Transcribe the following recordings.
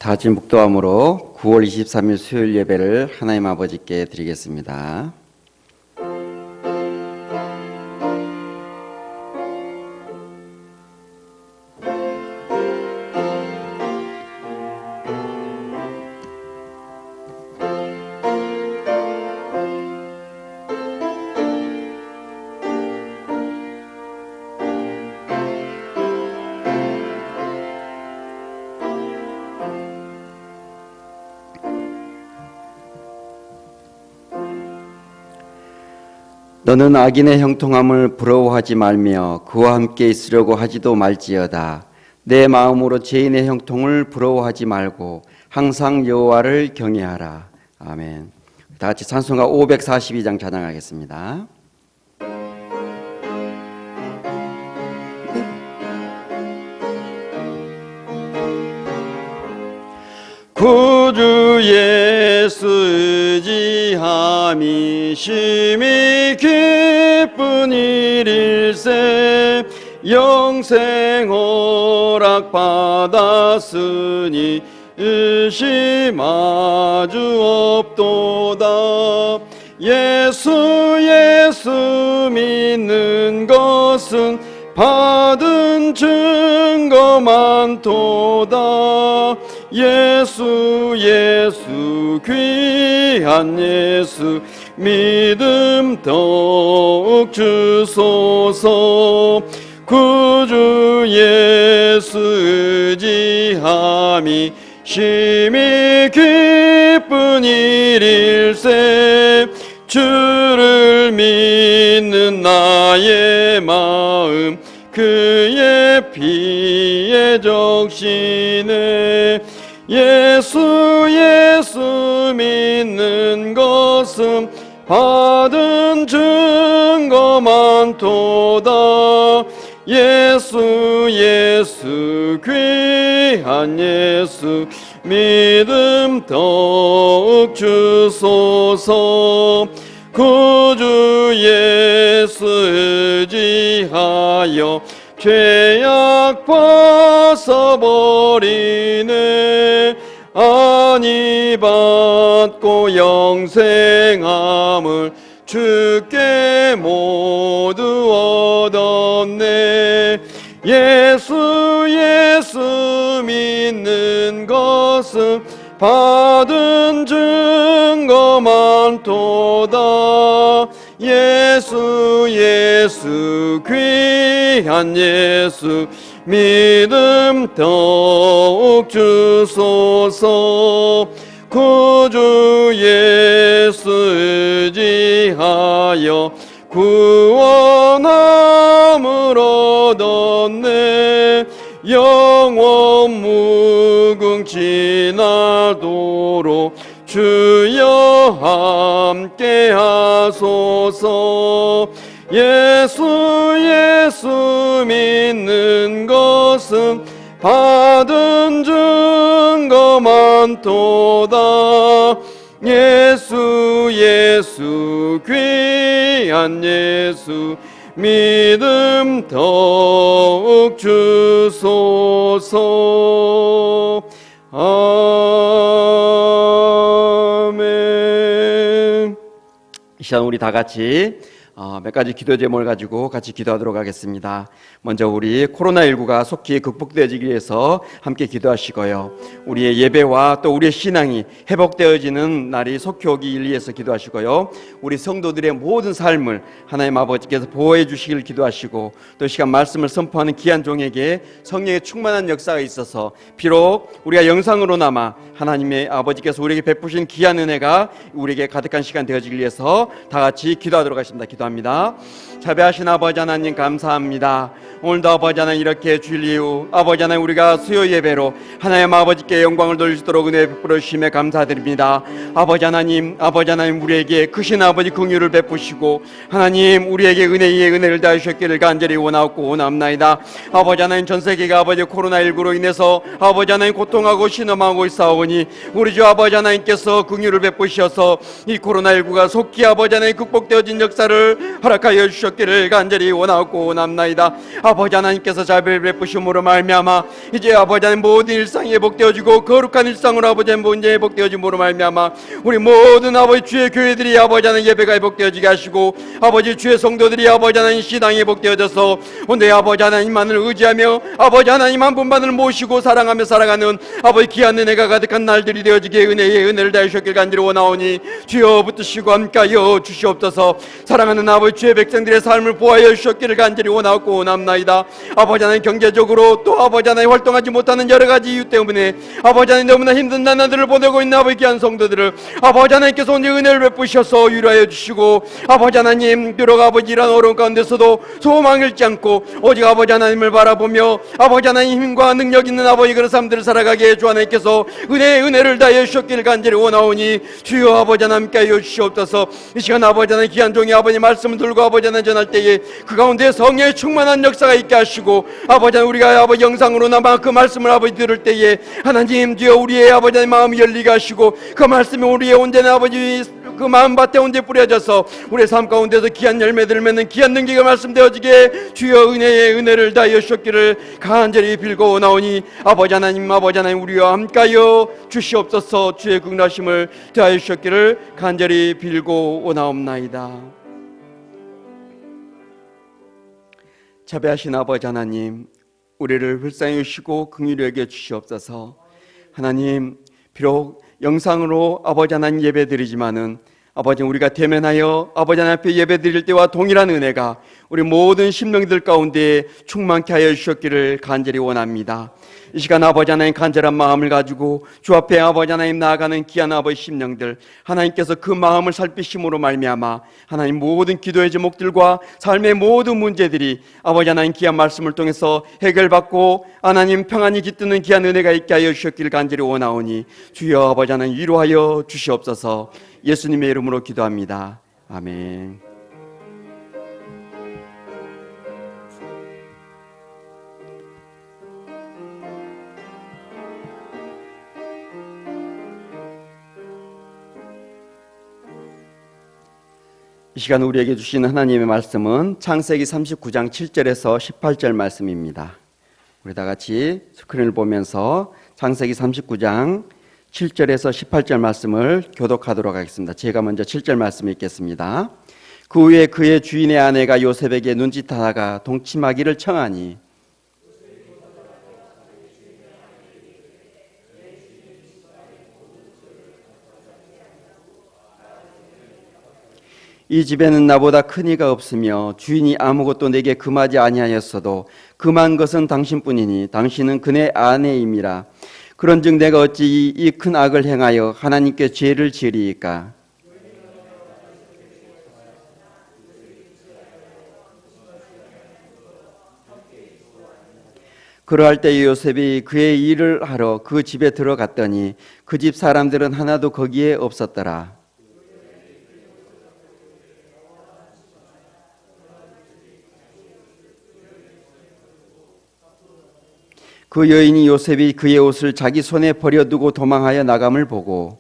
다 같이 묵도함으로 9월 23일 수요일 예배를 하나님 아버지께 드리겠습니다. 너는 악인의 형통함을 부러워하지 말며 그와 함께 있으려고 하지도 말지어다. 내 마음으로 죄인의 형통을 부러워하지 말고 항상 여호와를 경외하라. 아멘. 다 같이 찬송가 542장 찬양하겠습니다. 구주 예수 의지함이 심히 기쁜 일일세. 영생 허락 받았으니 의심하주 없도다. 예수 믿는 것은 받은 증거 많도다. 예수 귀한 예수 믿음 더욱 주소서. 구주 예수 의지함이 심히 기쁜 일일세. 주를 믿는 나의 마음 그의 피에 적시네. 예수 믿는 것은 받은 증거 많도다. 예수 귀한 예수 믿음 더욱 주소서. 구주 예수 의지하여 죄악 벗어버리네. 안위 받고 영생함을 주께 모두 얻었네. 예수 믿는 것은 받은 증거 많도다. 예수 귀한 예수 믿음 더욱 주소서. 구주 예수 의지하여 구원함을 얻었네. 영원 무궁지나도록 주여 함께 하소서. 예수 믿는 것은 받은 증거 많도다. 예수 귀한 예수 믿음 더욱 주소서. 아멘. 이 시간 우리 다 같이 몇 가지 기도 제목을 가지고 같이 기도하도록 하겠습니다. 먼저 우리 코로나19가 속히 극복되어지기 위해서 함께 기도하시고요. 우리의 예배와 또 우리의 신앙이 회복되어지는 날이 속히 오기 위해서 기도하시고요. 우리 성도들의 모든 삶을 하나님 아버지께서 보호해 주시길 기도하시고, 또 시간 말씀을 선포하는 귀한 종에게 성령의 충만한 역사가 있어서 비록 우리가 영상으로나마 하나님의 아버지께서 우리에게 베푸신 귀한 은혜가 우리에게 가득한 시간 되어지기 위해서 다 같이 기도하도록 하겠습니다. 기도합니다. 자비하신 아버지 하나님 감사합니다. 오늘도 아버지 하나님 이렇게 주일 이후 아버지 하나님 우리가 수요 예배로 하나님 아버지께 영광을 돌리시도록 은혜 베풀어 주심에 감사드립니다. 아버지 하나님 우리에게 크신 아버지 긍휼을 베푸시고 하나님 우리에게 은혜 위에 은혜를 다하셨기를 간절히 원하고 원합나이다. 아버지 하나님 전 세계가 아버지 코로나19로 인해서 아버지 하나님 고통하고 신음하고 있사오니 우리 주 아버지 하나님께서 긍휼을 베푸셔서 이 코로나19가 속히 아버지 하나님 극복되어진 역사를 허락하여 주셨기를 간절히 원하고 원합나이다. 아버지 하나님께서 자비를 베푸심으로 말미암아 이제 아버지 하나님 모든 일상이 회복되어지고 거룩한 일상으로 아버지 하나님 모든 회복되어짐으로 말미암아 우리 모든 아버지 주의 교회들이 아버지 하나님 예배가 회복되어지게 하시고 아버지 주의 성도들이 아버지 하나님 신앙이 회복되어져서 오늘 아버지 하나님만을 의지하며 아버지 하나님 한 분만을 모시고 사랑하며 살아가는 아버지 귀한 은혜가 가득한 날들이 되어지게 은혜의 은혜를 다하셨길 간절히 원하오니 주여 붙드시고 함께하여 주시옵소서. 사랑하는 아버지 주의 백성들의 삶을 보호하여 주셨기를 간절히 원하고 원합나이다. 아버지 하나님 경제적으로 또 아버지 하나님 활동하지 못하는 여러 가지 이유 때문에 아버지 하나님 너무나 힘든 나날들을 보내고 있는 아버지 귀한 성도들을 아버지 하나님께서 오늘 은혜를 베푸셔서 위로하여 주시고 아버지 하나님 비록 아버지 이런 어려운 가운데서도 소망을 잃지 않고 오직 아버지 하나님을 바라보며 아버지 하나님 힘과 능력 있는 아버지 그런 삶들을 살아가게 해 주 하나님께서 은혜를 다해 주셨기를 간절히 원하오니 주여 아버지 하나님께 하여 주시옵소서. 이 시간 아버지 하나님 귀한 종이 아버지 말씀을 들고 아버지 하나님 전할 때에 그 가운데 성령의 충만한 역사가 있게 하시고 아버지 하나님 우리가 아버지 영상으로나마 그 말씀을 아버지 들을 때에 하나님 주여 우리의 아버지 하나님 마음이 열리게 하시고 그 말씀이 우리의 온전한 아버지 그 마음밭에 온데 뿌려져서 우리의 삶 가운데서 귀한 열매들을 맺는 귀한 능력이 말씀되어지게 주여 은혜를 다하여 주셨기를 간절히 빌고 원하오니 아버지 하나님 우리와 함께하여 주시옵소서. 주의 극락심을 더하여 주셨기를 간절히 빌고 원하옵나이다. 자비하신 아버지 하나님 우리를 불쌍히 여기시고 긍휼히 여겨 주시옵소서. 하나님 비록 영상으로 아버지 하나님 예배 드리지만은 아버지 우리가 대면하여 아버지 하나님 앞에 예배 드릴 때와 동일한 은혜가 우리 모든 심령들 가운데 충만케 하여 주셨기를 간절히 원합니다. 이 시간 아버지 하나님 간절한 마음을 가지고 주 앞에 아버지 하나님 나아가는 귀한 아버지 심령들 하나님께서 그 마음을 살피심으로 말미암아 하나님 모든 기도의 제목들과 삶의 모든 문제들이 아버지 하나님 귀한 말씀을 통해서 해결받고 하나님 평안히 깃드는 귀한 은혜가 있게 하여 주셨기를 간절히 원하오니 주여 아버지 하나님 위로하여 주시옵소서. 예수님의 이름으로 기도합니다. 아멘. 이 시간 우리에게 주신 하나님의 말씀은 창세기 39장 7절에서 18절 말씀입니다. 우리 다 같이 스크린을 보면서 창세기 39장 7절에서 18절 말씀을 교독하도록 하겠습니다. 제가 먼저 7절 말씀 읽겠습니다. 그 후에 그의 주인의 아내가 요셉에게 눈짓하다가 동침하기를 청하니 이 집에는 나보다 큰 이가 없으며 주인이 아무것도 내게 금하지 아니하였어도 금한 것은 당신뿐이니 당신은 그의 아내임이라. 그런즉 내가 어찌 이 큰 악을 행하여 하나님께 죄를 지으리이까. 그러할 때 요셉이 그의 일을 하러 그 집에 들어갔더니 그 집 사람들은 하나도 거기에 없었더라. 그 여인이 요셉이 그의 옷을 자기 손에 버려두고 도망하여 나감을 보고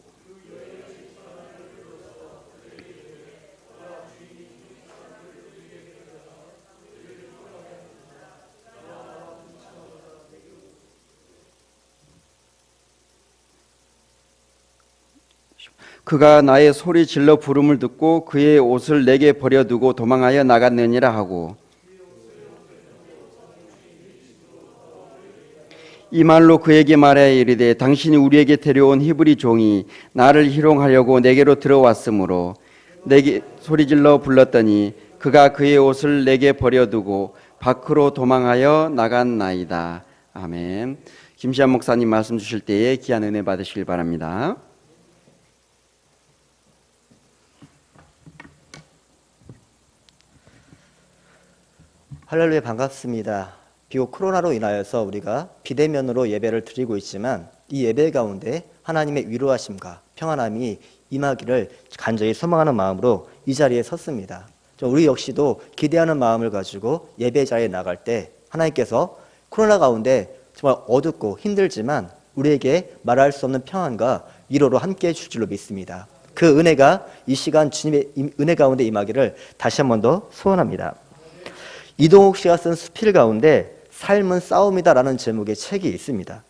그가 나의 소리 질러 부름을 듣고 그의 옷을 내게 버려두고 도망하여 나갔느니라 하고 이 말로 그에게 말하여 이르되 당신이 우리에게 데려온 히브리 종이 나를 희롱하려고 내게로 들어왔으므로 내게 소리질러 불렀더니 그가 그의 옷을 내게 버려두고 밖으로 도망하여 나갔나이다. 아멘. 김시한 목사님 말씀 주실 때에 귀한 은혜 받으시길 바랍니다. 할렐루야, 반갑습니다. 비록 코로나로 인하여서 우리가 비대면으로 예배를 드리고 있지만 이 예배 가운데 하나님의 위로하심과 평안함이 임하기를 간절히 소망하는 마음으로 이 자리에 섰습니다. 우리 역시도 기대하는 마음을 가지고 예배 자리에 나갈 때 하나님께서 코로나 가운데 정말 어둡고 힘들지만 우리에게 말할 수 없는 평안과 위로로 함께해 줄 줄로 믿습니다. 그 은혜가 이 시간 주님의 은혜 가운데 임하기를 다시 한 번 더 소원합니다. 이동욱 씨가 쓴 수필 가운데 삶은 싸움이다라는 제목의 책이 있습니다.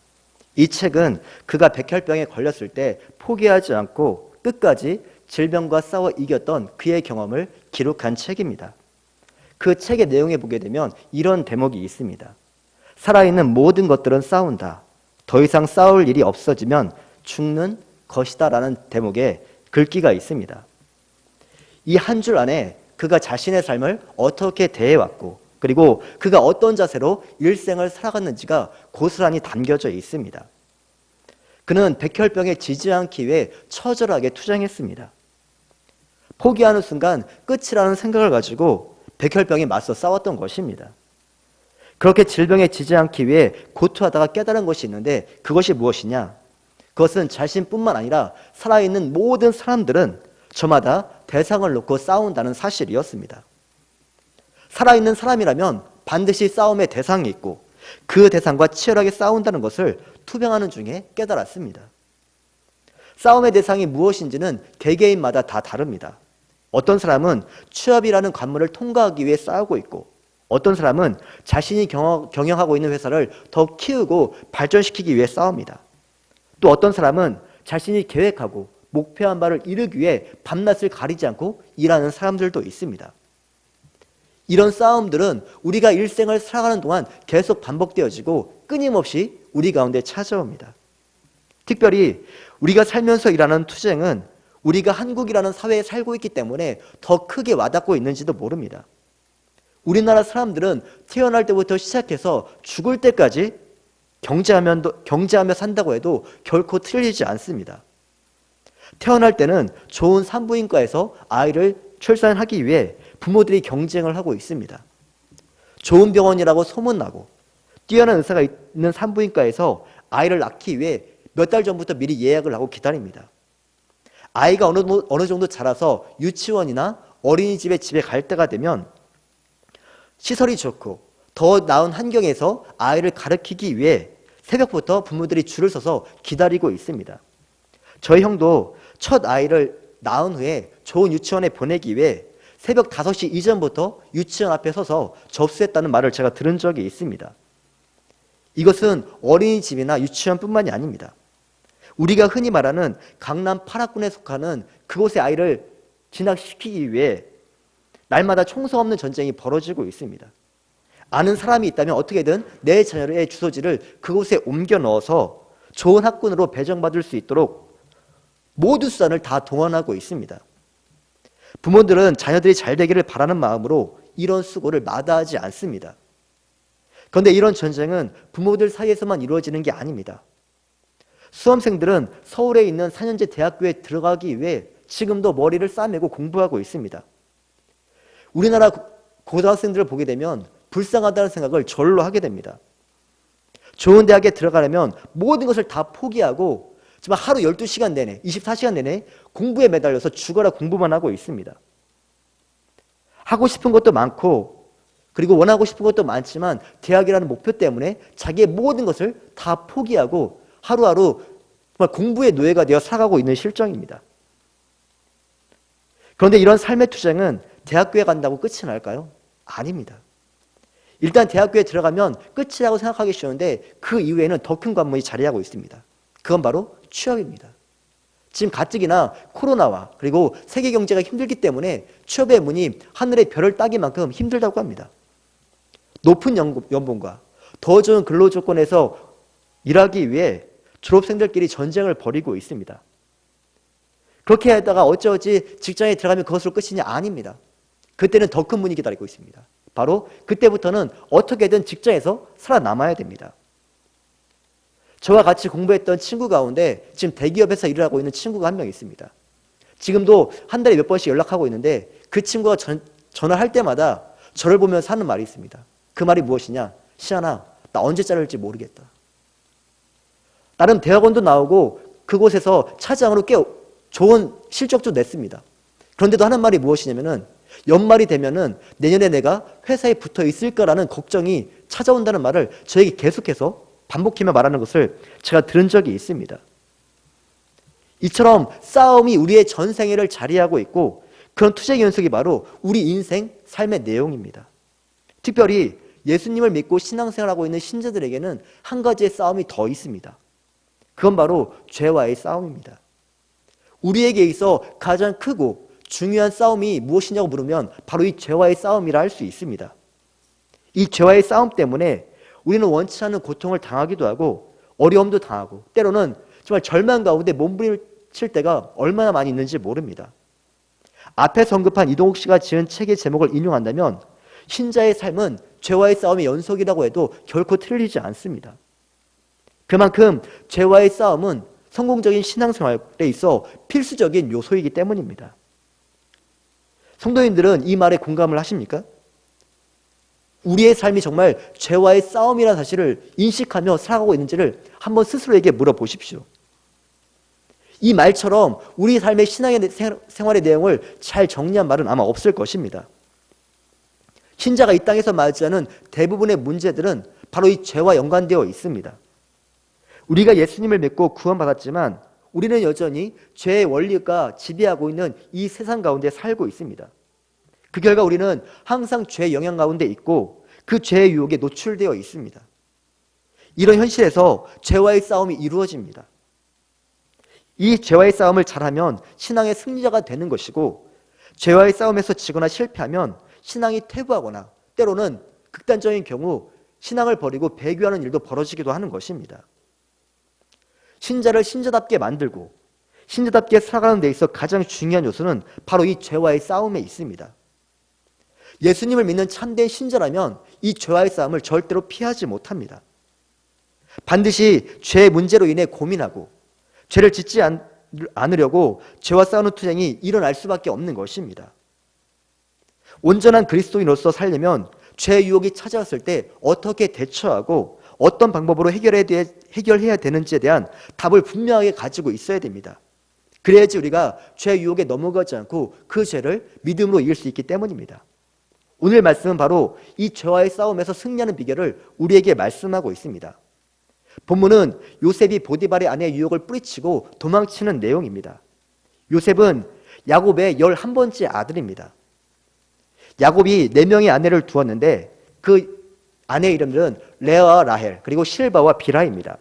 이 책은 그가 백혈병에 걸렸을 때 포기하지 않고 끝까지 질병과 싸워 이겼던 그의 경험을 기록한 책입니다. 그 책의 내용에 보게 되면 이런 대목이 있습니다. 살아있는 모든 것들은 싸운다. 더 이상 싸울 일이 없어지면 죽는 것이다 라는 대목에 글귀가 있습니다. 이 한 줄 안에 그가 자신의 삶을 어떻게 대해왔고 그리고 그가 어떤 자세로 일생을 살아갔는지가 고스란히 담겨져 있습니다. 그는 백혈병에 지지 않기 위해 처절하게 투쟁했습니다. 포기하는 순간 끝이라는 생각을 가지고 백혈병에 맞서 싸웠던 것입니다. 그렇게 질병에 지지 않기 위해 고투하다가 깨달은 것이 있는데 그것이 무엇이냐? 그것은 자신뿐만 아니라 살아있는 모든 사람들은 저마다 대상을 놓고 싸운다는 사실이었습니다. 살아있는 사람이라면 반드시 싸움의 대상이 있고 그 대상과 치열하게 싸운다는 것을 투병하는 중에 깨달았습니다. 싸움의 대상이 무엇인지는 개개인마다 다 다릅니다. 어떤 사람은 취업이라는 관문을 통과하기 위해 싸우고 있고 어떤 사람은 자신이 경영하고 있는 회사를 더 키우고 발전시키기 위해 싸웁니다. 또 어떤 사람은 자신이 계획하고 목표한 바를 이루기 위해 밤낮을 가리지 않고 일하는 사람들도 있습니다. 이런 싸움들은 우리가 일생을 살아가는 동안 계속 반복되어지고 끊임없이 우리 가운데 찾아옵니다. 특별히 우리가 살면서 일하는 투쟁은 우리가 한국이라는 사회에 살고 있기 때문에 더 크게 와닿고 있는지도 모릅니다. 우리나라 사람들은 태어날 때부터 시작해서 죽을 때까지 경제하며 산다고 해도 결코 틀리지 않습니다. 태어날 때는 좋은 산부인과에서 아이를 출산하기 위해 부모들이 경쟁을 하고 있습니다. 좋은 병원이라고 소문나고 뛰어난 의사가 있는 산부인과에서 아이를 낳기 위해 몇 달 전부터 미리 예약을 하고 기다립니다. 아이가 어느 정도 자라서 유치원이나 어린이집에 집에 갈 때가 되면 시설이 좋고 더 나은 환경에서 아이를 가르치기 위해 새벽부터 부모들이 줄을 서서 기다리고 있습니다. 저희 형도 첫 아이를 낳은 후에 좋은 유치원에 보내기 위해 새벽 5시 이전부터 유치원 앞에 서서 접수했다는 말을 제가 들은 적이 있습니다. 이것은 어린이집이나 유치원뿐만이 아닙니다. 우리가 흔히 말하는 강남 8학군에 속하는 그곳의 아이를 진학시키기 위해 날마다 총성 없는 전쟁이 벌어지고 있습니다. 아는 사람이 있다면 어떻게든 내 자녀의 주소지를 그곳에 옮겨 넣어서 좋은 학군으로 배정받을 수 있도록 모두 수단을 다 동원하고 있습니다. 부모들은 자녀들이 잘 되기를 바라는 마음으로 이런 수고를 마다하지 않습니다. 그런데 이런 전쟁은 부모들 사이에서만 이루어지는 게 아닙니다. 수험생들은 서울에 있는 4년제 대학교에 들어가기 위해 지금도 머리를 싸매고 공부하고 있습니다. 우리나라 고등학생들을 보게 되면 불쌍하다는 생각을 절로 하게 됩니다. 좋은 대학에 들어가려면 모든 것을 다 포기하고 정말 하루 12시간 내내 24시간 내내 공부에 매달려서 죽어라 공부만 하고 있습니다. 하고 싶은 것도 많고 그리고 원하고 싶은 것도 많지만 대학이라는 목표 때문에 자기의 모든 것을 다 포기하고 하루하루 정말 공부의 노예가 되어 살아가고 있는 실정입니다. 그런데 이런 삶의 투쟁은 대학교에 간다고 끝이 날까요? 아닙니다. 일단 대학교에 들어가면 끝이라고 생각하기 쉬운데 그 이후에는 더 큰 관문이 자리하고 있습니다. 그건 바로 취업입니다. 지금 가뜩이나 코로나와 그리고 세계 경제가 힘들기 때문에 취업의 문이 하늘의 별을 따기만큼 힘들다고 합니다. 높은 연봉과 더 좋은 근로 조건에서 일하기 위해 졸업생들끼리 전쟁을 벌이고 있습니다. 그렇게 하다가 어찌어찌 직장에 들어가면 그것으로 끝이냐? 아닙니다. 그때는 더 큰 문이 기다리고 있습니다. 바로 그때부터는 어떻게든 직장에서 살아남아야 됩니다. 저와 같이 공부했던 친구 가운데 지금 대기업에서 일을 하고 있는 친구가 한 명 있습니다. 지금도 한 달에 몇 번씩 연락하고 있는데 그 친구가 전화할 때마다 저를 보면서 하는 말이 있습니다. 그 말이 무엇이냐? 시안아, 나 언제 자를지 모르겠다. 나름 대학원도 나오고 그곳에서 차장으로 꽤 좋은 실적도 냈습니다. 그런데도 하는 말이 무엇이냐면은 연말이 되면은 내년에 내가 회사에 붙어 있을까라는 걱정이 찾아온다는 말을 저에게 계속해서 반복하며 말하는 것을 제가 들은 적이 있습니다. 이처럼 싸움이 우리의 전생애를 자리하고 있고 그런 투쟁의 연속이 바로 우리 인생, 삶의 내용입니다. 특별히 예수님을 믿고 신앙생활하고 있는 신자들에게는 한 가지의 싸움이 더 있습니다. 그건 바로 죄와의 싸움입니다. 우리에게 있어 가장 크고 중요한 싸움이 무엇이냐고 물으면 바로 이 죄와의 싸움이라 할 수 있습니다. 이 죄와의 싸움 때문에 우리는 원치 않는 고통을 당하기도 하고 어려움도 당하고 때로는 정말 절망 가운데 몸부림칠 때가 얼마나 많이 있는지 모릅니다. 앞에서 언급한 이동욱 씨가 지은 책의 제목을 인용한다면 신자의 삶은 죄와의 싸움의 연속이라고 해도 결코 틀리지 않습니다. 그만큼 죄와의 싸움은 성공적인 신앙생활에 있어 필수적인 요소이기 때문입니다. 성도님들은 이 말에 공감을 하십니까? 우리의 삶이 정말 죄와의 싸움이라는 사실을 인식하며 살아가고 있는지를 한번 스스로에게 물어보십시오. 이 말처럼 우리 삶의 신앙의 생활의 내용을 잘 정리한 말은 아마 없을 것입니다. 신자가 이 땅에서 맞이하는 대부분의 문제들은 바로 이 죄와 연관되어 있습니다. 우리가 예수님을 믿고 구원받았지만 우리는 여전히 죄의 원리가 지배하고 있는 이 세상 가운데 살고 있습니다. 그 결과 우리는 항상 죄의 영향 가운데 있고 그 죄의 유혹에 노출되어 있습니다. 이런 현실에서 죄와의 싸움이 이루어집니다. 이 죄와의 싸움을 잘하면 신앙의 승리자가 되는 것이고 죄와의 싸움에서 지거나 실패하면 신앙이 퇴보하거나 때로는 극단적인 경우 신앙을 버리고 배교하는 일도 벌어지기도 하는 것입니다. 신자를 신자답게 만들고 신자답게 살아가는 데 있어 가장 중요한 요소는 바로 이 죄와의 싸움에 있습니다. 예수님을 믿는 참된 신자라면 이 죄와의 싸움을 절대로 피하지 못합니다. 반드시 죄의 문제로 인해 고민하고 죄를 짓지 않으려고 죄와 싸우는 투쟁이 일어날 수밖에 없는 것입니다. 온전한 그리스도인으로서 살려면 죄의 유혹이 찾아왔을 때 어떻게 대처하고 어떤 방법으로 해결해야 되는지에 대한 답을 분명하게 가지고 있어야 됩니다. 그래야지 우리가 죄의 유혹에 넘어가지 않고 그 죄를 믿음으로 이길 수 있기 때문입니다. 오늘 말씀은 바로 이 죄와의 싸움에서 승리하는 비결을 우리에게 말씀하고 있습니다. 본문은 요셉이 보디발의 아내의 유혹을 뿌리치고 도망치는 내용입니다. 요셉은 야곱의 11번째 아들입니다. 야곱이 4명의 아내를 두었는데 그 아내 이름들은 레아와 라헬 그리고 실바와 비라입니다.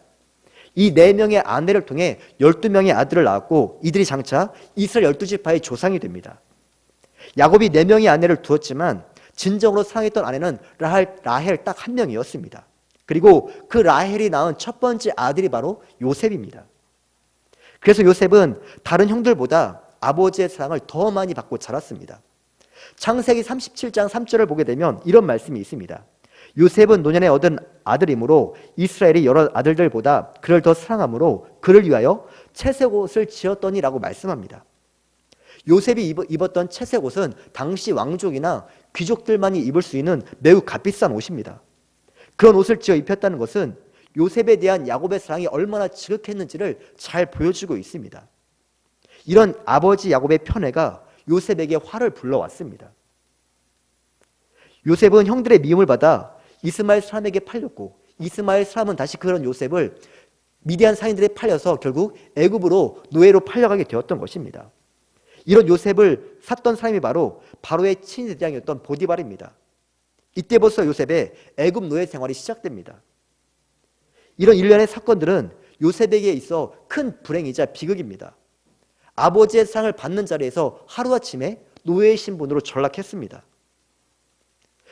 이 4명의 아내를 통해 12명의 아들을 낳았고 이들이 장차 이스라엘 12지파의 조상이 됩니다. 야곱이 4명의 아내를 두었지만 진정으로 사랑했던 아내는 라헬 딱 한 명이었습니다. 그리고 그 라헬이 낳은 첫 번째 아들이 바로 요셉입니다. 그래서 요셉은 다른 형들보다 아버지의 사랑을 더 많이 받고 자랐습니다. 창세기 37장 3절을 보게 되면 이런 말씀이 있습니다. 요셉은 노년에 얻은 아들이므로 이스라엘이 여러 아들들보다 그를 더 사랑하므로 그를 위하여 채색 옷을 지었더니라고 말씀합니다. 요셉이 입었던 채색 옷은 당시 왕족이나 귀족들만이 입을 수 있는 매우 값비싼 옷입니다. 그런 옷을 지어 입혔다는 것은 요셉에 대한 야곱의 사랑이 얼마나 지극했는지를 잘 보여주고 있습니다. 이런 아버지 야곱의 편애가 요셉에게 화를 불러왔습니다. 요셉은 형들의 미움을 받아 이스마엘 사람에게 팔렸고 이스마엘 사람은 다시 그런 요셉을 미디안 사인들에 팔려서 결국 애굽으로 노예로 팔려가게 되었던 것입니다. 이런 요셉을 샀던 사람이 바로 바로의 친대장이었던 보디발입니다. 이때부터 요셉의 애굽 노예 생활이 시작됩니다. 이런 일련의 사건들은 요셉에게 있어 큰 불행이자 비극입니다. 아버지의 사랑을 받는 자리에서 하루아침에 노예의 신분으로 전락했습니다.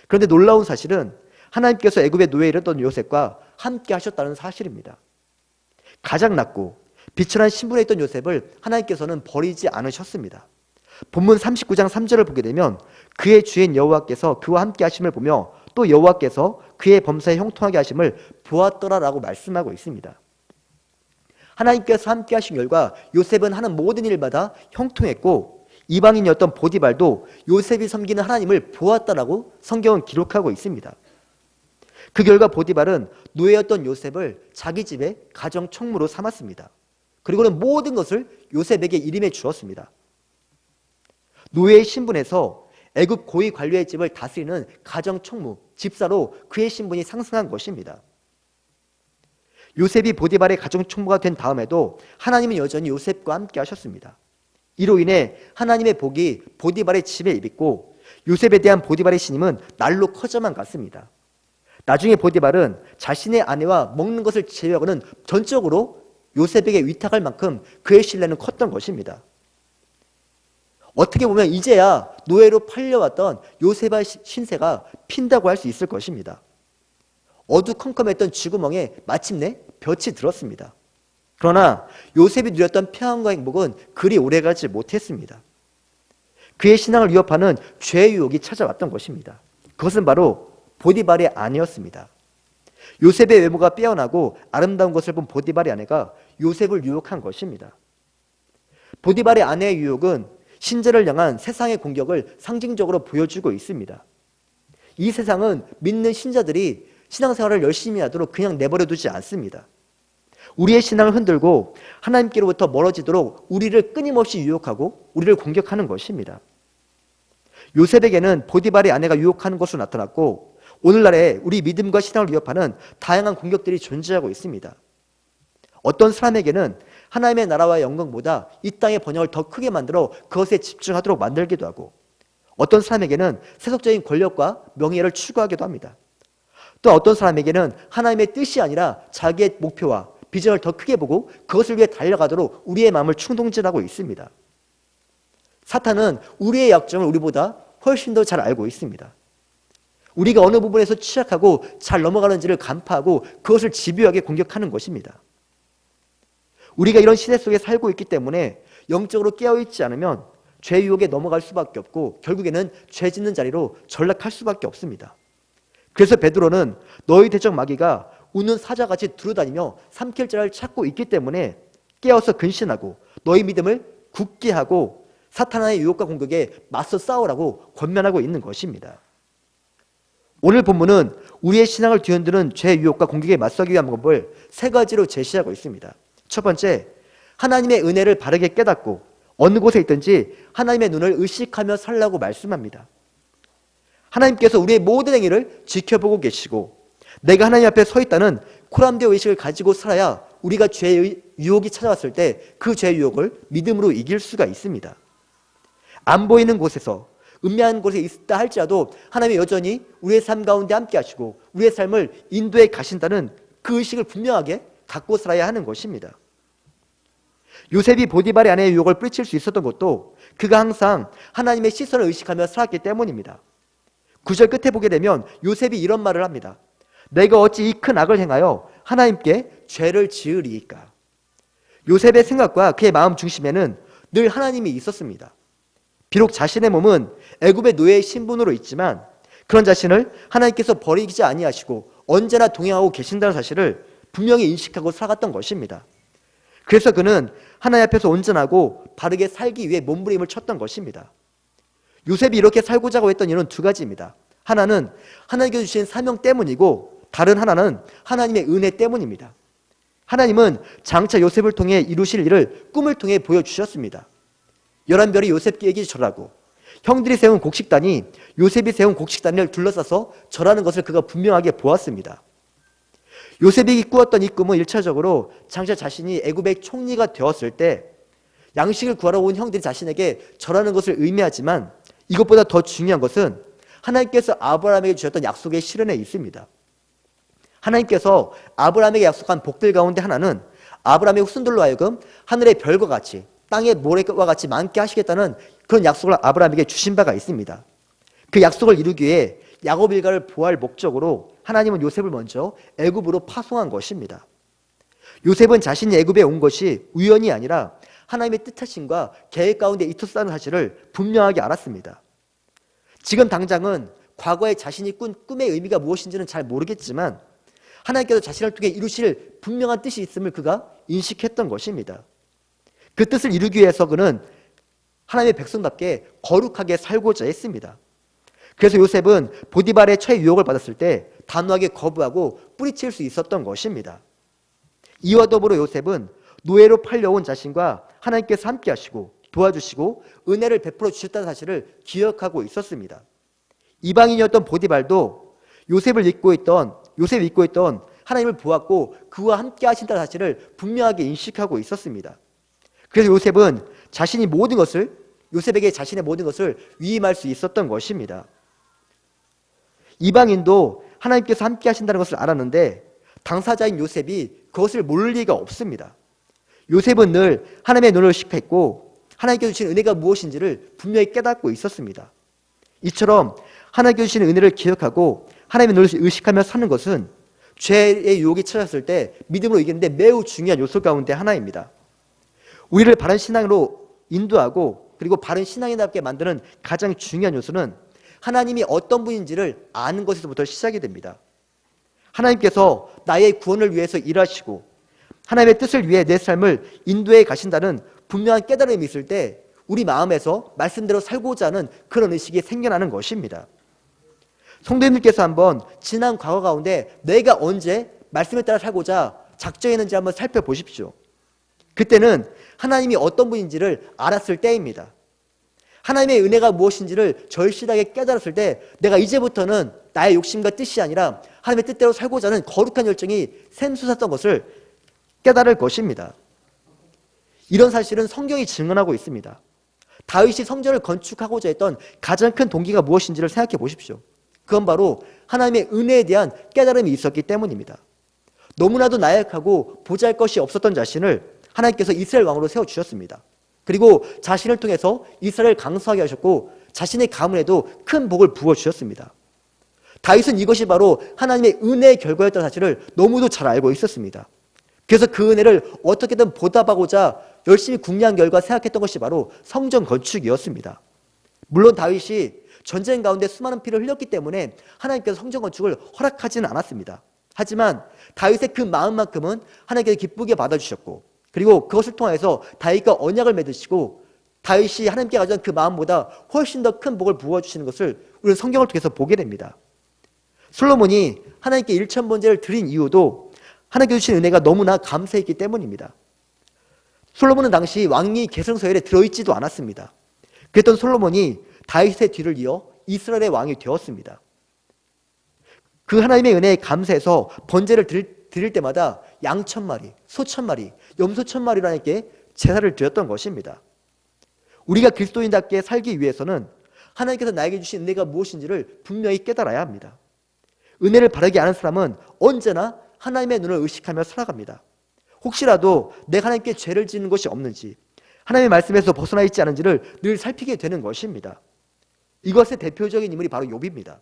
그런데 놀라운 사실은 하나님께서 애굽의 노예에 이르던 요셉과 함께 하셨다는 사실입니다. 가장 낮고 비천한 신분에 있던 요셉을 하나님께서는 버리지 않으셨습니다. 본문 39장 3절을 보게 되면 그의 주인 여호와께서 그와 함께 하심을 보며 또 여호와께서 그의 범사에 형통하게 하심을 보았더라라고 말씀하고 있습니다. 하나님께서 함께 하신 결과 요셉은 하는 모든 일마다 형통했고 이방인이었던 보디발도 요셉이 섬기는 하나님을 보았다라고 성경은 기록하고 있습니다. 그 결과 보디발은 노예였던 요셉을 자기 집의 가정 총무로 삼았습니다. 그리고는 모든 것을 요셉에게 일임해 주었습니다. 노예의 신분에서 애굽 고위 관료의 집을 다스리는 가정 총무, 집사로 그의 신분이 상승한 것입니다. 요셉이 보디발의 가정 총무가 된 다음에도 하나님은 여전히 요셉과 함께 하셨습니다. 이로 인해 하나님의 복이 보디발의 집에 입있고 요셉에 대한 보디발의 신임은 날로 커져만 갔습니다. 나중에 보디발은 자신의 아내와 먹는 것을 제외하고는 전적으로 요셉에게 위탁할 만큼 그의 신뢰는 컸던 것입니다. 어떻게 보면 이제야 노예로 팔려왔던 요셉의 신세가 핀다고 할 수 있을 것입니다. 어두컴컴했던 쥐구멍에 마침내 볕이 들었습니다. 그러나 요셉이 누렸던 평안과 행복은 그리 오래가지 못했습니다. 그의 신앙을 위협하는 죄의 유혹이 찾아왔던 것입니다. 그것은 바로 보디발의 아내였습니다. 요셉의 외모가 빼어나고 아름다운 것을 본 보디발의 아내가 요셉을 유혹한 것입니다. 보디발의 아내의 유혹은 신자를 향한 세상의 공격을 상징적으로 보여주고 있습니다. 이 세상은 믿는 신자들이 신앙생활을 열심히 하도록 그냥 내버려 두지 않습니다. 우리의 신앙을 흔들고 하나님께로부터 멀어지도록 우리를 끊임없이 유혹하고 우리를 공격하는 것입니다. 요셉에게는 보디발의 아내가 유혹하는 것으로 나타났고 오늘날에 우리 믿음과 신앙을 위협하는 다양한 공격들이 존재하고 있습니다. 어떤 사람에게는 하나님의 나라와 영광보다 이 땅의 번영을 더 크게 만들어 그것에 집중하도록 만들기도 하고 어떤 사람에게는 세속적인 권력과 명예를 추구하기도 합니다. 또 어떤 사람에게는 하나님의 뜻이 아니라 자기의 목표와 비전을 더 크게 보고 그것을 위해 달려가도록 우리의 마음을 충동질하고 있습니다. 사탄은 우리의 약점을 우리보다 훨씬 더 잘 알고 있습니다. 우리가 어느 부분에서 취약하고 잘 넘어가는지를 간파하고 그것을 집요하게 공격하는 것입니다. 우리가 이런 시대 속에 살고 있기 때문에 영적으로 깨어있지 않으면 죄 유혹에 넘어갈 수밖에 없고 결국에는 죄 짓는 자리로 전락할 수밖에 없습니다. 그래서 베드로는 너희 대적 마귀가 우는 사자같이 두루다니며 삼킬 자를 찾고 있기 때문에 깨어서 근신하고 너희 믿음을 굳게 하고 사탄의 유혹과 공격에 맞서 싸우라고 권면하고 있는 것입니다. 오늘 본문은 우리의 신앙을 뒤흔드는 죄 유혹과 공격에 맞서기 위한 방법을 세 가지로 제시하고 있습니다. 첫 번째, 하나님의 은혜를 바르게 깨닫고 어느 곳에 있든지 하나님의 눈을 의식하며 살라고 말씀합니다. 하나님께서 우리의 모든 행위를 지켜보고 계시고 내가 하나님 앞에 서 있다는 코람데오 의식을 가지고 살아야 우리가 죄의 유혹이 찾아왔을 때 그 죄의 유혹을 믿음으로 이길 수가 있습니다. 안 보이는 곳에서 은밀한 곳에 있다 할지라도 하나님이 여전히 우리의 삶 가운데 함께 하시고 우리의 삶을 인도해 가신다는 그 의식을 분명하게 갖고 살아야 하는 것입니다. 요셉이 보디발의 아내의 유혹을 뿌리칠 수 있었던 것도 그가 항상 하나님의 시선을 의식하며 살았기 때문입니다. 9절 끝에 보게 되면 요셉이 이런 말을 합니다. 내가 어찌 이 큰 악을 행하여 하나님께 죄를 지으리이까. 요셉의 생각과 그의 마음 중심에는 늘 하나님이 있었습니다. 비록 자신의 몸은 애굽의 노예의 신분으로 있지만 그런 자신을 하나님께서 버리지 아니하시고 언제나 동행하고 계신다는 사실을 분명히 인식하고 살아갔던 것입니다. 그래서 그는 하나님 앞에서 온전하고 바르게 살기 위해 몸부림을 쳤던 것입니다. 요셉이 이렇게 살고자 하고 했던 이유는 두 가지입니다. 하나는 하나님께서 주신 사명 때문이고 다른 하나는 하나님의 은혜 때문입니다. 하나님은 장차 요셉을 통해 이루실 일을 꿈을 통해 보여주셨습니다. 11별이 요셉에게 절하고 형들이 세운 곡식단이 요셉이 세운 곡식단을 둘러싸서 절하는 것을 그가 분명하게 보았습니다. 요셉이 꾸었던 이 꿈은 1차적으로 장차 자신이 애굽의 총리가 되었을 때 양식을 구하러 온 형들이 자신에게 절하는 것을 의미하지만 이것보다 더 중요한 것은 하나님께서 아브라함에게 주셨던 약속의 실현에 있습니다. 하나님께서 아브라함에게 약속한 복들 가운데 하나는 아브라함의 후손들로 하여금 하늘의 별과 같이 땅의 모래와 같이 많게 하시겠다는 그런 약속을 아브라함에게 주신 바가 있습니다. 그 약속을 이루기 위해 야곱 일가를 보호할 목적으로 하나님은 요셉을 먼저 애굽으로 파송한 것입니다. 요셉은 자신이 애굽에 온 것이 우연이 아니라 하나님의 뜻하심과 계획 가운데 있었다는 사실을 분명하게 알았습니다. 지금 당장은 과거에 자신이 꾼 꿈의 의미가 무엇인지는 잘 모르겠지만 하나님께서 자신을 통해 이루실 분명한 뜻이 있음을 그가 인식했던 것입니다. 그 뜻을 이루기 위해서 그는 하나님의 백성답게 거룩하게 살고자 했습니다. 그래서 요셉은 보디발의 처해 유혹을 받았을 때 단호하게 거부하고 뿌리칠 수 있었던 것입니다. 이와 더불어 요셉은 노예로 팔려온 자신과 하나님께서 함께 하시고 도와주시고 은혜를 베풀어 주셨다는 사실을 기억하고 있었습니다. 이방인이었던 보디발도 요셉이 잊고 있던 하나님을 보았고 그와 함께 하신다는 사실을 분명하게 인식하고 있었습니다. 그래서 요셉은 자신이 모든 것을 요셉에게 자신의 모든 것을 위임할 수 있었던 것입니다. 이방인도 하나님께서 함께 하신다는 것을 알았는데 당사자인 요셉이 그것을 모를 리가 없습니다. 요셉은 늘 하나님의 눈을 의식했고 하나님께서 주신 은혜가 무엇인지를 분명히 깨닫고 있었습니다. 이처럼 하나님께서 주신 은혜를 기억하고 하나님의 눈을 의식하며 사는 것은 죄의 유혹이 찾았을 때 믿음으로 이기는데 매우 중요한 요소 가운데 하나입니다. 우리를 바른 신앙으로 인도하고 그리고 바른 신앙인답게 만드는 가장 중요한 요소는 하나님이 어떤 분인지를 아는 것에서부터 시작이 됩니다. 하나님께서 나의 구원을 위해서 일하시고 하나님의 뜻을 위해 내 삶을 인도해 가신다는 분명한 깨달음이 있을 때 우리 마음에서 말씀대로 살고자 하는 그런 의식이 생겨나는 것입니다. 성도님들께서 한번 지난 과거 가운데 내가 언제 말씀에 따라 살고자 작정했는지 한번 살펴보십시오. 그때는 하나님이 어떤 분인지를 알았을 때입니다. 하나님의 은혜가 무엇인지를 절실하게 깨달았을 때 내가 이제부터는 나의 욕심과 뜻이 아니라 하나님의 뜻대로 살고자 하는 거룩한 열정이 샘솟았던 것을 깨달을 것입니다. 이런 사실은 성경이 증언하고 있습니다. 다윗이 성전을 건축하고자 했던 가장 큰 동기가 무엇인지를 생각해 보십시오. 그건 바로 하나님의 은혜에 대한 깨달음이 있었기 때문입니다. 너무나도 나약하고 보잘것이 없었던 자신을 하나님께서 이스라엘 왕으로 세워주셨습니다. 그리고 자신을 통해서 이스라엘을 강성하게 하셨고 자신의 가문에도 큰 복을 부어주셨습니다. 다윗은 이것이 바로 하나님의 은혜의 결과였다는 사실을 너무도 잘 알고 있었습니다. 그래서 그 은혜를 어떻게든 보답하고자 열심히 궁리한 결과 생각했던 것이 바로 성전 건축이었습니다. 물론 다윗이 전쟁 가운데 수많은 피를 흘렸기 때문에 하나님께서 성전 건축을 허락하지는 않았습니다. 하지만 다윗의 그 마음만큼은 하나님께서 기쁘게 받아주셨고 그리고 그것을 통해서 다윗과 언약을 맺으시고 다윗이 하나님께 가져온 그 마음보다 훨씬 더 큰 복을 부어주시는 것을 우리는 성경을 통해서 보게 됩니다. 솔로몬이 하나님께 일천번제를 드린 이유도 하나님께 주신 은혜가 너무나 감사했기 때문입니다. 솔로몬은 당시 왕위 계승서열에 들어있지도 않았습니다. 그랬던 솔로몬이 다윗의 뒤를 이어 이스라엘의 왕이 되었습니다. 그 하나님의 은혜에 감사해서 번제를 드릴 때마다 양 1000마리, 소 1000마리, 염소 1000마리로 하나님께 제사를 드렸던 것입니다. 우리가 그리스도인답게 살기 위해서는 하나님께서 나에게 주신 은혜가 무엇인지를 분명히 깨달아야 합니다. 은혜를 바르게 아는 사람은 언제나 하나님의 눈을 의식하며 살아갑니다. 혹시라도 내가 하나님께 죄를 짓는 것이 없는지 하나님의 말씀에서 벗어나 있지 않은지를 늘 살피게 되는 것입니다. 이것의 대표적인 인물이 바로 욥입니다.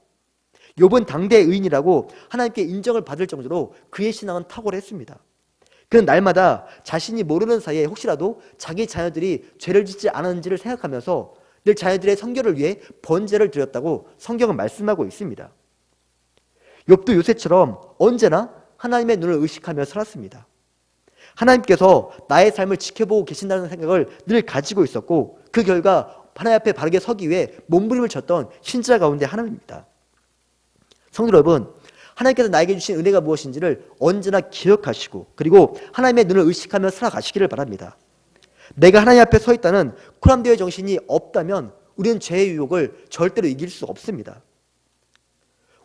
욥은 당대 의인이라고 하나님께 인정을 받을 정도로 그의 신앙은 탁월했습니다. 그는 날마다 자신이 모르는 사이에 혹시라도 자기 자녀들이 죄를 짓지 않았는지를 생각하면서 늘 자녀들의 성결을 위해 번제를 드렸다고 성경은 말씀하고 있습니다. 욥도 요새처럼 언제나 하나님의 눈을 의식하며 살았습니다. 하나님께서 나의 삶을 지켜보고 계신다는 생각을 늘 가지고 있었고 그 결과 하나님 앞에 바르게 서기 위해 몸부림을 쳤던 신자 가운데 하나입니다. 성도 여러분, 하나님께서 나에게 주신 은혜가 무엇인지를 언제나 기억하시고 그리고 하나님의 눈을 의식하며 살아가시기를 바랍니다. 내가 하나님 앞에 서 있다는 코람데오의 정신이 없다면 우리는 죄의 유혹을 절대로 이길 수 없습니다.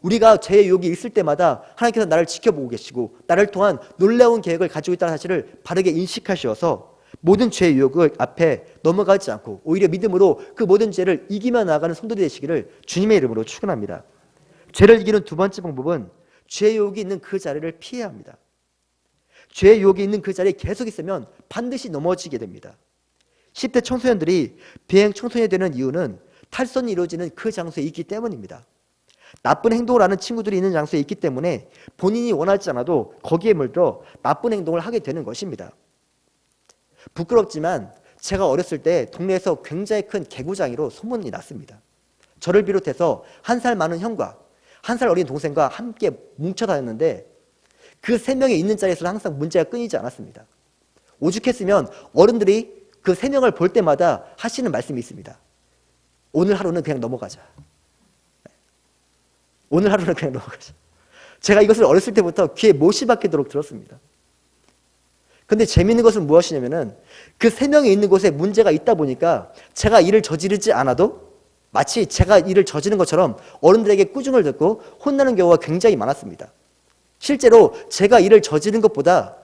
우리가 죄의 유혹이 있을 때마다 하나님께서 나를 지켜보고 계시고 나를 통한 놀라운 계획을 가지고 있다는 사실을 바르게 인식하셔서 모든 죄의 유혹을 앞에 넘어가지 않고 오히려 믿음으로 그 모든 죄를 이기며 나아가는 성도들이 되시기를 주님의 이름으로 축원합니다. 죄를 이기는 두 번째 방법은 죄의 유혹이 있는 그 자리를 피해야 합니다. 죄의 유혹이 있는 그 자리에 계속 있으면 반드시 넘어지게 됩니다. 10대 청소년들이 비행 청소년이 되는 이유는 탈선이 이루어지는 그 장소에 있기 때문입니다. 나쁜 행동을 하는 친구들이 있는 장소에 있기 때문에 본인이 원하지 않아도 거기에 물들어 나쁜 행동을 하게 되는 것입니다. 부끄럽지만 제가 어렸을 때 동네에서 굉장히 큰 개구장이로 소문이 났습니다. 저를 비롯해서 1살 많은 형과 1살 어린 동생과 함께 뭉쳐 다녔는데 그 3명이 있는 자리에서는 항상 문제가 끊이지 않았습니다. 오죽했으면 어른들이 그 3명을 볼 때마다 하시는 말씀이 있습니다. 오늘 하루는 그냥 넘어가자. 오늘 하루는 그냥 넘어가자. 제가 이것을 어렸을 때부터 귀에 못이 박히도록 들었습니다. 근데 재미있는 것은 무엇이냐면은 그 3명이 있는 곳에 문제가 있다 보니까 제가 일을 저지르지 않아도 마치 제가 일을 저지른 것처럼 어른들에게 꾸중을 듣고 혼나는 경우가 굉장히 많았습니다. 실제로 제가 일을 저지른 것보다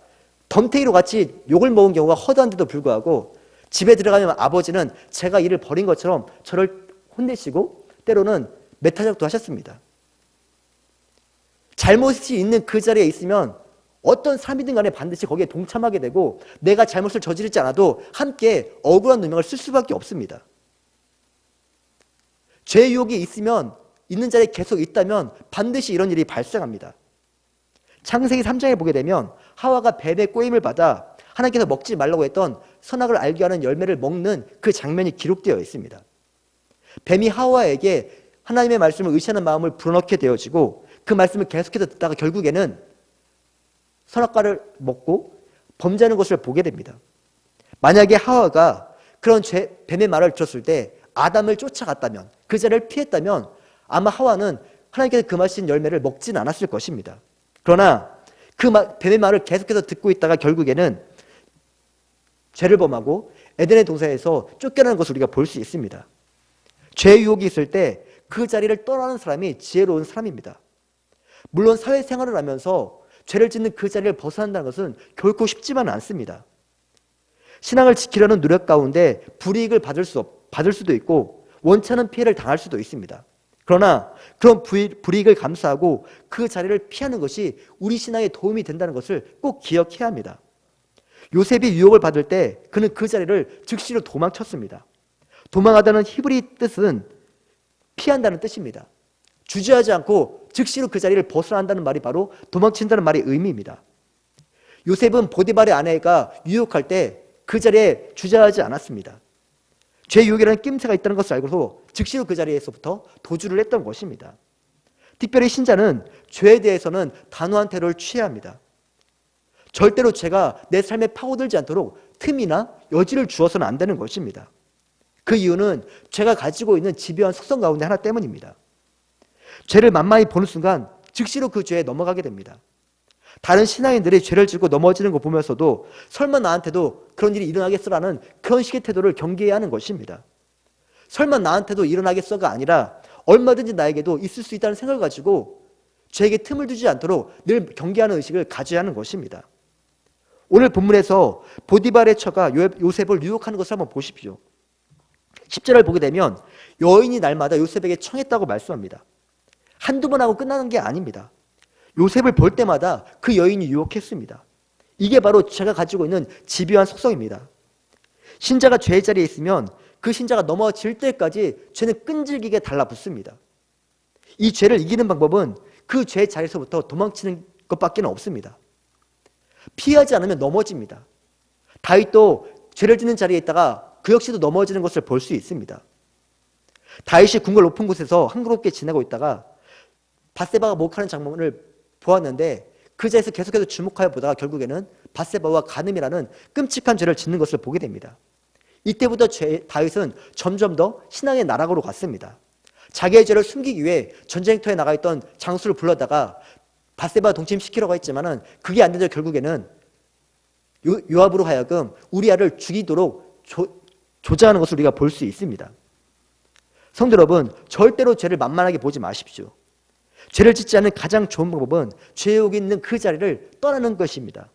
덤태기로 같이 욕을 먹은 경우가 허다한데도 불구하고 집에 들어가면 아버지는 제가 일을 벌인 것처럼 저를 혼내시고 때로는 매타작도 하셨습니다. 잘못이 있는 그 자리에 있으면 어떤 사람이든 간에 반드시 거기에 동참하게 되고 내가 잘못을 저지르지 않아도 함께 억울한 누명을 쓸 수밖에 없습니다. 죄의 유혹이 있는 자리에 계속 있다면 반드시 이런 일이 발생합니다. 창세기 3장에 보게 되면 하와가 뱀의 꼬임을 받아 하나님께서 먹지 말라고 했던 선악을 알게 하는 열매를 먹는 그 장면이 기록되어 있습니다. 뱀이 하와에게 하나님의 말씀을 의지하는 마음을 불어넣게 되어지고 그 말씀을 계속해서 듣다가 결국에는 선악과를 먹고 범죄하는 것을 보게 됩니다. 만약에 하와가 그런 뱀의 말을 들었을 때 아담을 쫓아갔다면, 그 자리를 피했다면 아마 하와는 하나님께서 금하신 열매를 먹진 않았을 것입니다. 그러나 그 뱀의 말을 계속해서 듣고 있다가 결국에는 죄를 범하고 에덴의 동산에서 쫓겨나는 것을 우리가 볼 수 있습니다. 죄의 유혹이 있을 때 그 자리를 떠나는 사람이 지혜로운 사람입니다. 물론 사회생활을 하면서 죄를 짓는 그 자리를 벗어난다는 것은 결코 쉽지만은 않습니다. 신앙을 지키려는 노력 가운데 불이익을 받을 수도 있고 원치 않은 피해를 당할 수도 있습니다. 그러나 그런 불이익을 감수하고 그 자리를 피하는 것이 우리 신앙에 도움이 된다는 것을 꼭 기억해야 합니다. 요셉이 유혹을 받을 때 그는 그 자리를 즉시로 도망쳤습니다. 도망하다는 히브리 뜻은 피한다는 뜻입니다. 주저하지 않고 즉시로 그 자리를 벗어난다는 말이 바로 도망친다는 말의 의미입니다. 요셉은 보디발의 아내가 유혹할 때 그 자리에 주저하지 않았습니다. 죄 유혹이라는 낌새가 있다는 것을 알고서 즉시로 그 자리에서부터 도주를 했던 것입니다. 특별히 신자는 죄에 대해서는 단호한 태도를 취해야 합니다. 절대로 죄가 내 삶에 파고들지 않도록 틈이나 여지를 주어서는 안 되는 것입니다. 그 이유는 죄가 가지고 있는 집요한 속성 가운데 하나 때문입니다. 죄를 만만히 보는 순간 즉시로 그 죄에 넘어가게 됩니다. 다른 신앙인들이 죄를 짓고 넘어지는 거 보면서도 설마 나한테도 그런 일이 일어나겠어라는 그런 식의 태도를 경계해야 하는 것입니다. 설마 나한테도 일어나겠어가 아니라 얼마든지 나에게도 있을 수 있다는 생각을 가지고 죄에게 틈을 두지 않도록 늘 경계하는 의식을 가져야 하는 것입니다. 오늘 본문에서 보디발의 처가 요셉을 유혹하는 것을 한번 보십시오. 10절을 보게 되면 여인이 날마다 요셉에게 청했다고 말씀합니다. 한두 번 하고 끝나는 게 아닙니다. 요셉을 볼 때마다 그 여인이 유혹했습니다. 이게 바로 죄가 가지고 있는 집요한 속성입니다. 신자가 죄의 자리에 있으면 그 신자가 넘어질 때까지 죄는 끈질기게 달라붙습니다. 이 죄를 이기는 방법은 그 죄의 자리에서부터 도망치는 것밖에 없습니다. 피하지 않으면 넘어집니다. 다윗도 죄를 짓는 자리에 있다가 그 역시도 넘어지는 것을 볼 수 있습니다. 다윗이 궁궐 높은 곳에서 한가롭게 지내고 있다가 밧세바가 목하는 장면을 보았는데 그 자리에서 계속해서 주목하여 보다가 결국에는 밧세바와 간음이라는 끔찍한 죄를 짓는 것을 보게 됩니다. 이때부터 다윗은 점점 더 신앙의 나락으로 갔습니다. 자기의 죄를 숨기기 위해 전쟁터에 나가 있던 장수를 불러다가 밧세바 동침시키려고 했지만은 그게 안 되자 결국에는 요압으로 하여금 우리아를 죽이도록 조장하는 것을 우리가 볼 수 있습니다. 성도 여러분, 절대로 죄를 만만하게 보지 마십시오. 죄를 짓지 않는 가장 좋은 방법은 죄의 유혹이 있는 그 자리를 떠나는 것입니다.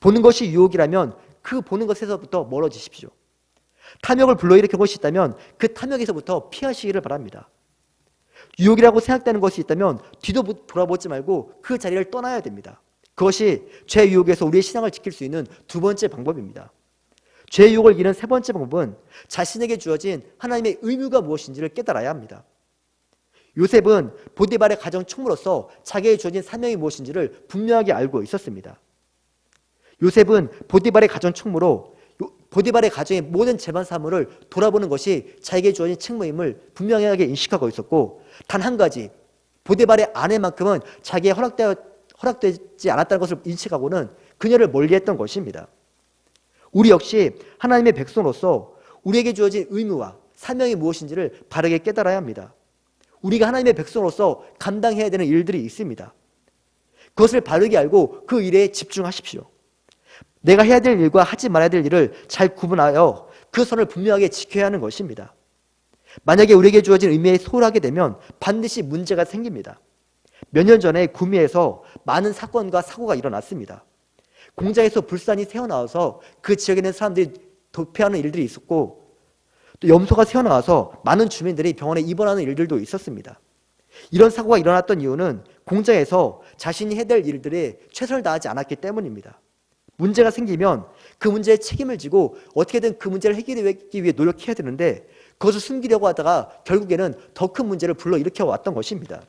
보는 것이 유혹이라면 그 보는 것에서부터 멀어지십시오. 탐욕을 불러일으키는 것이 있다면 그 탐욕에서부터 피하시기를 바랍니다. 유혹이라고 생각되는 것이 있다면 뒤도 돌아보지 말고 그 자리를 떠나야 됩니다. 그것이 죄의 유혹에서 우리의 신앙을 지킬 수 있는 두 번째 방법입니다. 죄의 유혹을 이기는 세 번째 방법은 자신에게 주어진 하나님의 의무가 무엇인지를 깨달아야 합니다. 요셉은 보디발의 가정 총무로서 자기에게 주어진 사명이 무엇인지를 분명하게 알고 있었습니다. 요셉은 보디발의 가정 총무로 보디발의 가정의 모든 재반 사물을 돌아보는 것이 자기에게 주어진 책무임을 분명하게 인식하고 있었고, 단 한 가지, 보디발의 아내만큼은 자기에 허락되지 않았다는 것을 인식하고는 그녀를 멀리했던 것입니다. 우리 역시 하나님의 백성으로서 우리에게 주어진 의무와 사명이 무엇인지를 바르게 깨달아야 합니다. 우리가 하나님의 백성으로서 감당해야 되는 일들이 있습니다. 그것을 바르게 알고 그 일에 집중하십시오. 내가 해야 될 일과 하지 말아야 될 일을 잘 구분하여 그 선을 분명하게 지켜야 하는 것입니다. 만약에 우리에게 주어진 의미에 소홀하게 되면 반드시 문제가 생깁니다. 몇 년 전에 구미에서 많은 사건과 사고가 일어났습니다. 공장에서 불산이 새어나와서 그 지역에 있는 사람들이 도피하는 일들이 있었고 또 염소가 새어나와서 많은 주민들이 병원에 입원하는 일들도 있었습니다. 이런 사고가 일어났던 이유는 공장에서 자신이 해야 될 일들에 최선을 다하지 않았기 때문입니다. 문제가 생기면 그 문제에 책임을 지고 어떻게든 그 문제를 해결하기 위해 노력해야 되는데 그것을 숨기려고 하다가 결국에는 더 큰 문제를 불러일으켜 왔던 것입니다.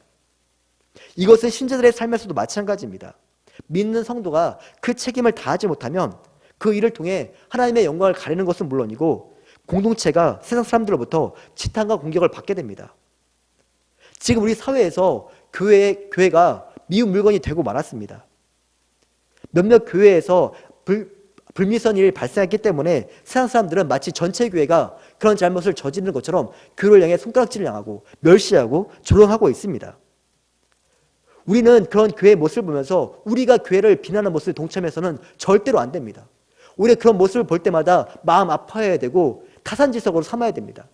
이것은 신자들의 삶에서도 마찬가지입니다. 믿는 성도가 그 책임을 다하지 못하면 그 일을 통해 하나님의 영광을 가리는 것은 물론이고 공동체가 세상 사람들로부터 지탄과 공격을 받게 됩니다. 지금 우리 사회에서 교회가 미운 물건이 되고 말았습니다. 몇몇 교회에서 불미선 일이 발생했기 때문에 세상 사람들은 마치 전체 교회가 그런 잘못을 저지르는 것처럼 교회를 향해 손가락질을 향하고 멸시하고 조롱하고 있습니다. 우리는 그런 교회의 모습을 보면서 우리가 교회를 비난하는 모습에 동참해서는 절대로 안 됩니다. 오히려 그런 모습을 볼 때마다 마음 아파해야 되고 타산지석으로 삼아야 됩니다.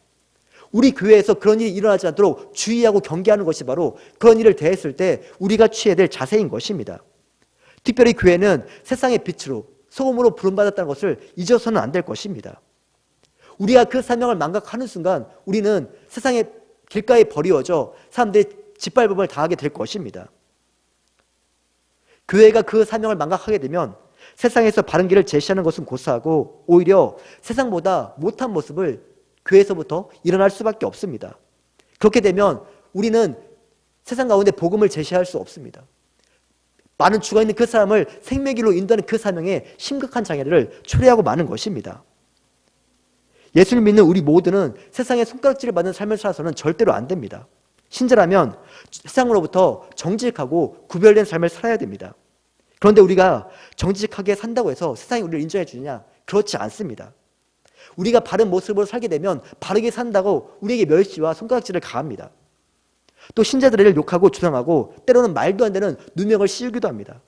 우리 교회에서 그런 일이 일어나지 않도록 주의하고 경계하는 것이 바로 그런 일을 대했을 때 우리가 취해야 될 자세인 것입니다. 특별히 교회는 세상의 빛으로 소금으로 부름받았다는 것을 잊어서는 안 될 것입니다. 우리가 그 사명을 망각하는 순간 우리는 세상의 길가에 버리워져 사람들의 짓밟음을 당하게 될 것입니다. 교회가 그 사명을 망각하게 되면 세상에서 바른 길을 제시하는 것은 고사하고 오히려 세상보다 못한 모습을 교회에서부터 일어날 수밖에 없습니다. 그렇게 되면 우리는 세상 가운데 복음을 제시할 수 없습니다. 많은 죽어있는 그 사람을 생명길로 인도하는 그 사명에 심각한 장애를 초래하고 마는 것입니다. 예수를 믿는 우리 모두는 세상에 손가락질을 받는 삶을 살아서는 절대로 안 됩니다. 신자라면 세상으로부터 정직하고 구별된 삶을 살아야 됩니다. 그런데 우리가 정직하게 산다고 해서 세상이 우리를 인정해 주느냐? 그렇지 않습니다. 우리가 바른 모습으로 살게 되면 바르게 산다고 우리에게 멸시와 손가락질을 가합니다. 또 신자들을 욕하고 주장하고 때로는 말도 안 되는 누명을 씌우기도 합니다.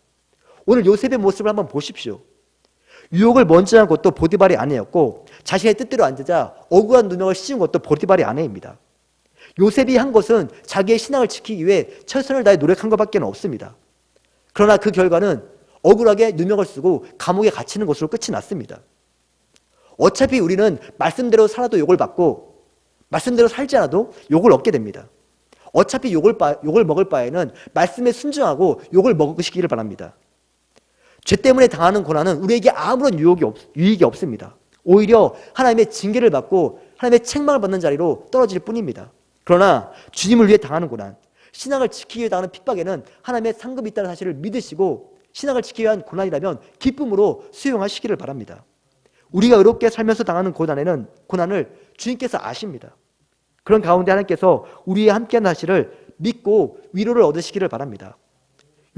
오늘 요셉의 모습을 한번 보십시오. 유혹을 먼저 한 것도 보디발의 아내였고 자신의 뜻대로 안 되자 억울한 누명을 씌운 것도 보디발의 아내입니다. 요셉이 한 것은 자기의 신앙을 지키기 위해 최선을 다해 노력한 것밖에 없습니다. 그러나 그 결과는 억울하게 누명을 쓰고 감옥에 갇히는 것으로 끝이 났습니다. 어차피 우리는 말씀대로 살아도 욕을 받고 말씀대로 살지 않아도 욕을 얻게 됩니다. 어차피 욕을 먹을 바에는 말씀에 순종하고 욕을 먹으시기를 바랍니다. 죄 때문에 당하는 고난은 우리에게 아무런 유익이 없습니다. 오히려 하나님의 징계를 받고 하나님의 책망을 받는 자리로 떨어질 뿐입니다. 그러나 주님을 위해 당하는 고난, 신앙을 지키기 위해 당하는 핍박에는 하나님의 상급이 있다는 사실을 믿으시고 신앙을 지키기 위한 고난이라면 기쁨으로 수용하시기를 바랍니다. 우리가 의롭게 살면서 당하는 고난을 주님께서 아십니다. 그런 가운데 하나님께서 우리와 함께하는 사실을 믿고 위로를 얻으시기를 바랍니다.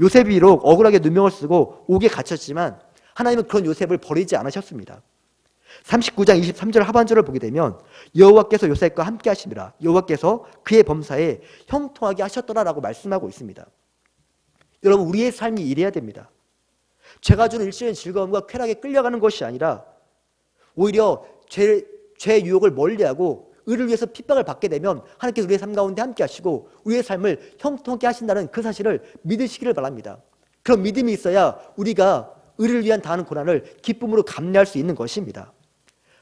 요셉이 비록 억울하게 누명을 쓰고 옥에 갇혔지만 하나님은 그런 요셉을 버리지 않으셨습니다. 39장 23절 하반절을 보게 되면 여호와께서 요셉과 함께 하시니라 여호와께서 그의 범사에 형통하게 하셨더라라고 말씀하고 있습니다. 여러분 우리의 삶이 이래야 됩니다. 죄가 주는 일시적인 즐거움과 쾌락에 끌려가는 것이 아니라 오히려 죄의 유혹을 멀리하고 의를 위해서 핍박을 받게 되면 하나님께서 우리의 삶 가운데 함께 하시고 우리의 삶을 형통하게 하신다는 그 사실을 믿으시기를 바랍니다. 그런 믿음이 있어야 우리가 의를 위한 당하는 고난을 기쁨으로 감내할 수 있는 것입니다.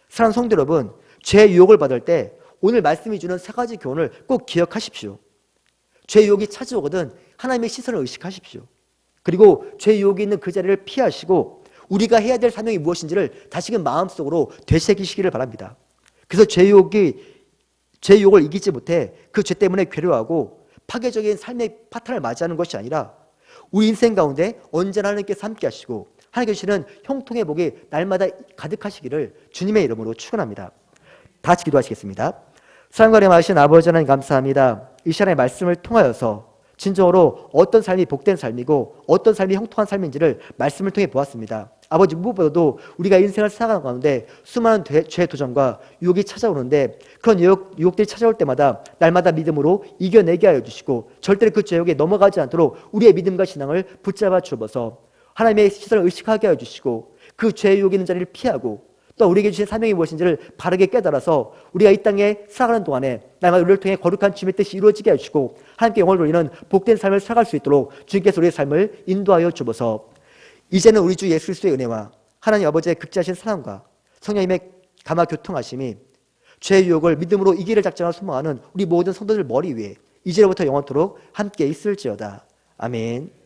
사랑하는 성도 여러분, 죄의 유혹을 받을 때 오늘 말씀이 주는 세 가지 교훈을 꼭 기억하십시오. 죄의 유혹이 찾아오거든 하나님의 시선을 의식하십시오. 그리고 죄의 유혹이 있는 그 자리를 피하시고 우리가 해야 될 사명이 무엇인지를 다시금 마음속으로 되새기시기를 바랍니다. 그래서 죄의 유혹을 이기지 못해 그 죄 때문에 괴로워하고 파괴적인 삶의 파탄을 맞이하는 것이 아니라 우리 인생 가운데 언제나 하나님께서 함께 하시고 하나님께서 주시는 형통의 복이 날마다 가득하시기를 주님의 이름으로 축원합니다. 다 같이 기도하시겠습니다. 사랑과 은혜하신 아버지 하나님 감사합니다. 이 시간의 말씀을 통하여서 진정으로 어떤 삶이 복된 삶이고 어떤 삶이 형통한 삶인지를 말씀을 통해 보았습니다. 아버지 무엇보다도 우리가 인생을 살아가는 가운데 수많은 죄의 도전과 유혹이 찾아오는데 그런 유혹들이 찾아올 때마다 날마다 믿음으로 이겨내게 하여 주시고 절대로 그 죄욕에 넘어가지 않도록 우리의 믿음과 신앙을 붙잡아 주어서 하나님의 시선을 의식하게 하여 주시고 그 죄의 유혹이 있는 자리를 피하고 또 우리에게 주신 사명이 무엇인지를 바르게 깨달아서 우리가 이 땅에 살아가는 동안에 날마다 우리를 통해 거룩한 주님의 뜻이 이루어지게 해주시고 하나님께 영광을 돌리는 복된 삶을 살아갈 수 있도록 주님께서 우리의 삶을 인도하여 주셔서 이제는 우리 주 예수 그리스도의 은혜와 하나님 아버지의 극지하신 사랑과 성령님의 감화 교통하심이 죄의 유혹을 믿음으로 이기를 작정하는 소망하는 우리 모든 성도들 머리 위에 이제로부터 영원토록 함께 있을지어다. 아멘.